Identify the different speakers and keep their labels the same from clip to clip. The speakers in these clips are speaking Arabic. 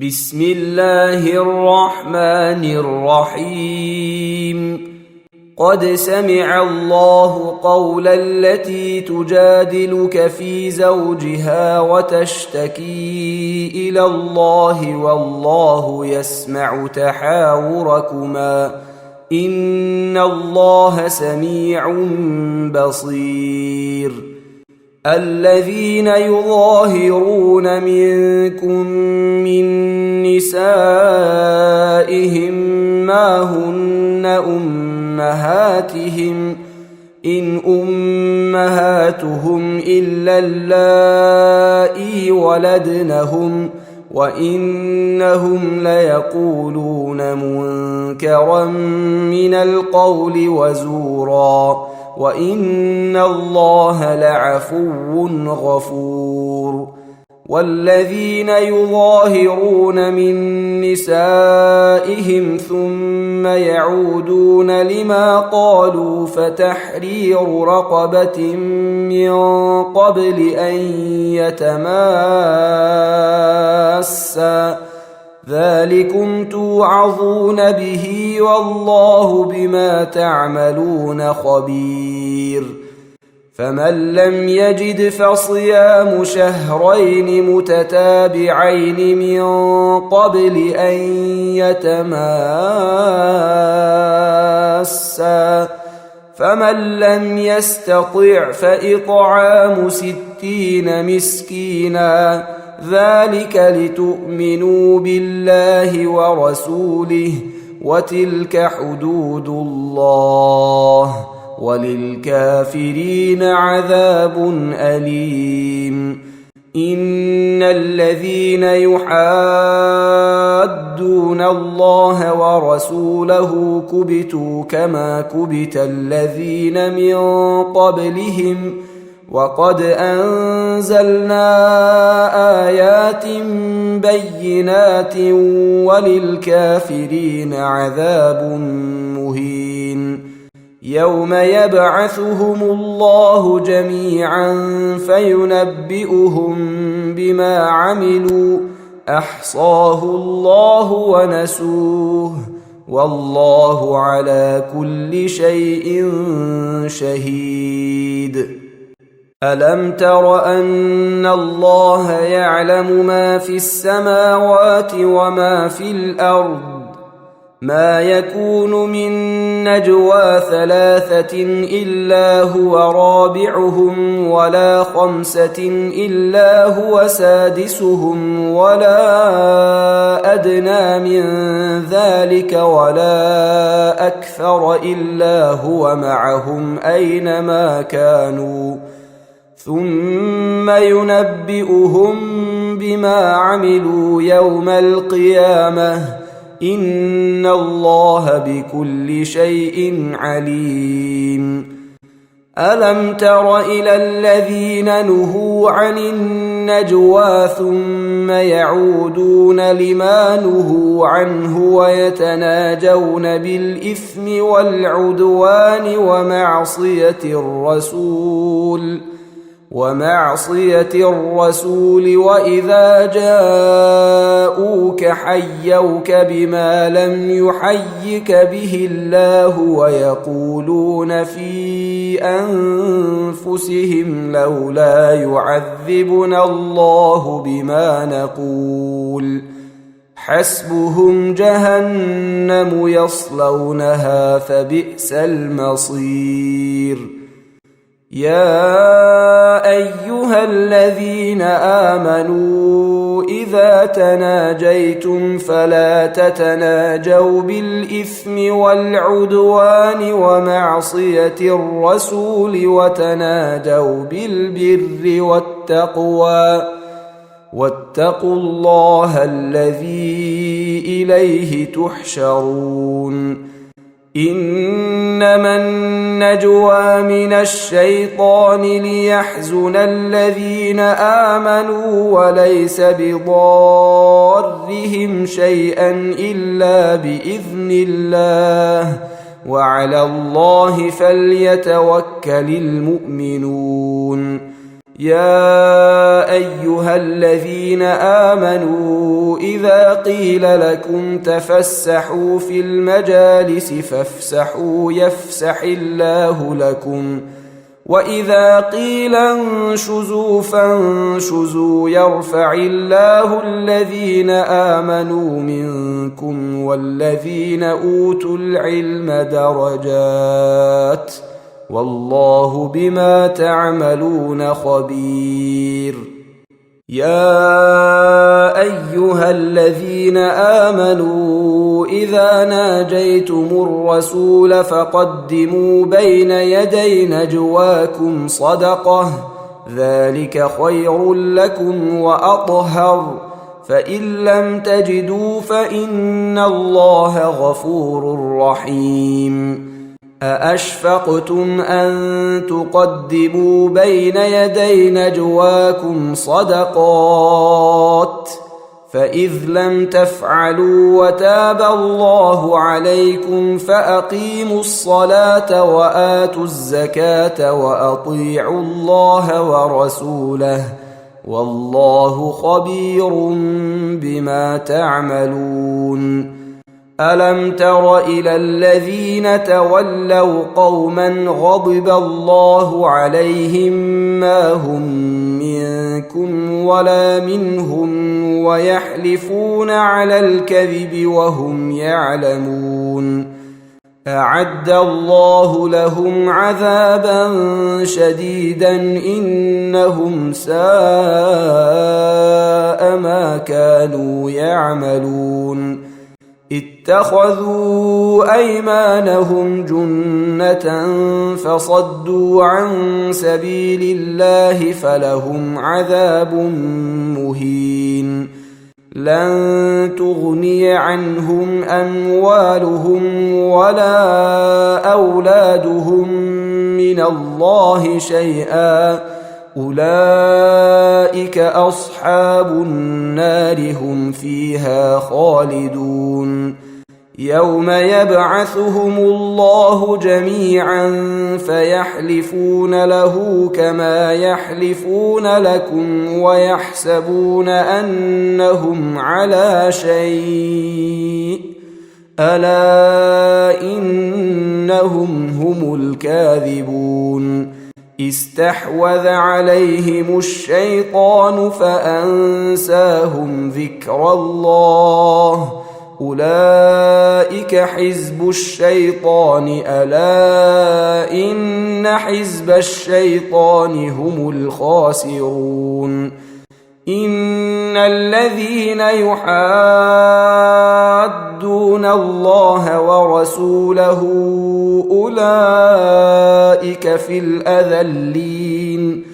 Speaker 1: بسم الله الرحمن الرحيم. قد سمع الله قول التي تجادلك في زوجها وتشتكي إلى الله والله يسمع تحاوركما إن الله سميع بصير. الذين يظاهرون منكم من نسائهم ما هن أمهاتهم إن أمهاتهم إلا اللائي ولدنهم وإنهم ليقولون منكرا من القول وزورا وإن الله لعفو غفور. والذين يظاهرون من نسائهم ثم يعودون لما قالوا فتحرير رقبة من قبل أن يتماسا ذلكم توعظون به والله بما تعملون خبير. فمن لم يجد فصيام شهرين متتابعين من قبل أن يتماسا فمن لم يستطع فإطعام 60 مسكينا ذلك لتؤمنوا بالله ورسوله وتلك حدود الله وللكافرين عذاب أليم. إن الذين يحادون الله ورسوله كبتوا كما كبت الذين من قبلهم وقد أنزلنا آيات بينات وللكافرين عذاب مهين. يوم يبعثهم الله جميعا فينبئهم بما عملوا أحصاه الله ونسوه والله على كل شيء شهيد. ألم تر أن الله يعلم ما في السماوات وما في الأرض ما يكون من نجوى 3 إلا هو رابعهم ولا 5 إلا هو سادسهم ولا أدنى من ذلك ولا أكثر إلا هو معهم أينما كانوا ثم ينبئهم بما عملوا يوم القيامة إن الله بكل شيء عليم. ألم تر إلى الذين نهوا عن النجوى ثم يعودون لما نهوا عنه ويتناجون بالإثم والعدوان ومعصية الرسول وإذا جاءوك حيوك بما لم يحيك به الله ويقولون في أنفسهم لولا يعذبنا الله بما نقول حسبهم جهنم يصلونها فبئس المصير. يا أيها الذين آمنوا إذا تناجيتم فلا تتناجوا بالإثم والعدوان ومعصية الرسول وتناجوا بالبر والتقوى واتقوا الله الذي إليه تحشرون. إنما النجوى من الشيطان ليحزن الذين آمنوا وليس بضارهم شيئا إلا بإذن الله وعلى الله فليتوكل المؤمنون. يا أيها الذين آمنوا إذا قيل لكم تفسحوا في المجالس فافسحوا يفسح الله لكم وإذا قيل انشزوا فانشزوا يرفع الله الذين آمنوا منكم والذين أوتوا العلم درجات والله بما تعملون خبير. يا أيها الذين آمنوا إذا ناجيتم الرسول فقدموا بين يدي نجواكم صدقة ذلك خير لكم وأطهر فإن لم تجدوا فإن الله غفور رحيم. أأشفقتم أن تقدموا بين يدي نجواكم صدقات فإذ لم تفعلوا وتاب الله عليكم فأقيموا الصلاة وآتوا الزكاة وأطيعوا الله ورسوله والله خبير بما تعملون. ألم تر إلى الذين تولوا قوما غضب الله عليهم ما هم منكم ولا منهم ويحلفون على الكذب وهم يعلمون أعد الله لهم عذابا شديدا إنهم ساء ما كانوا يعملون. اتخذوا أيمانهم جنة فصدوا عن سبيل الله فلهم عذاب مهين. لن تغني عنهم أموالهم ولا أولادهم من الله شيئا أولئك أصحاب النار هم فيها خالدون. يوم يبعثهم الله جميعا فيحلفون له كما يحلفون لكم ويحسبون أنهم على شيء ألا إنهم هم الكاذبون. استحوذ عليهم الشيطان فأنساهم ذكر الله أولئك حزب الشيطان ألا إن حزب الشيطان هم الخاسرون. إن الذين يحادون الله ورسوله أولئك في الأذلين.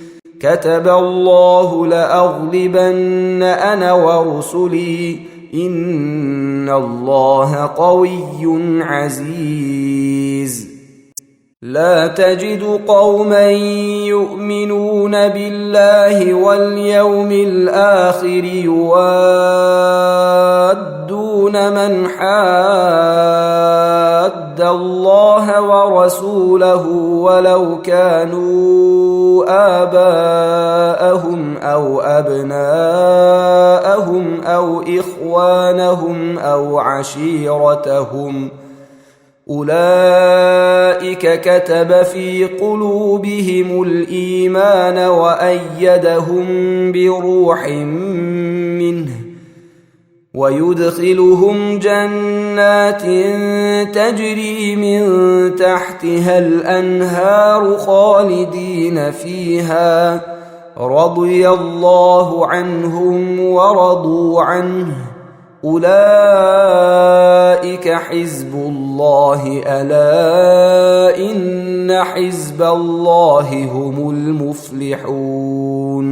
Speaker 1: كتب الله لأغلبن أنا ورسلي إن الله قوي عزيز. لا تجد قوما يؤمنون بالله واليوم الآخر يوادون من حاد الله ورسوله ولو كانوا آباءهم أو أبناءهم أو إخوانهم أو عشيرتهم أولئك كتب في قلوبهم الإيمان وأيدهم بروح منه ويدخلهم جنات تجري من تحتها الأنهار خالدين فيها رضي الله عنهم ورضوا عنه أولئك حزب الله ألا إن حزب الله هم المفلحون.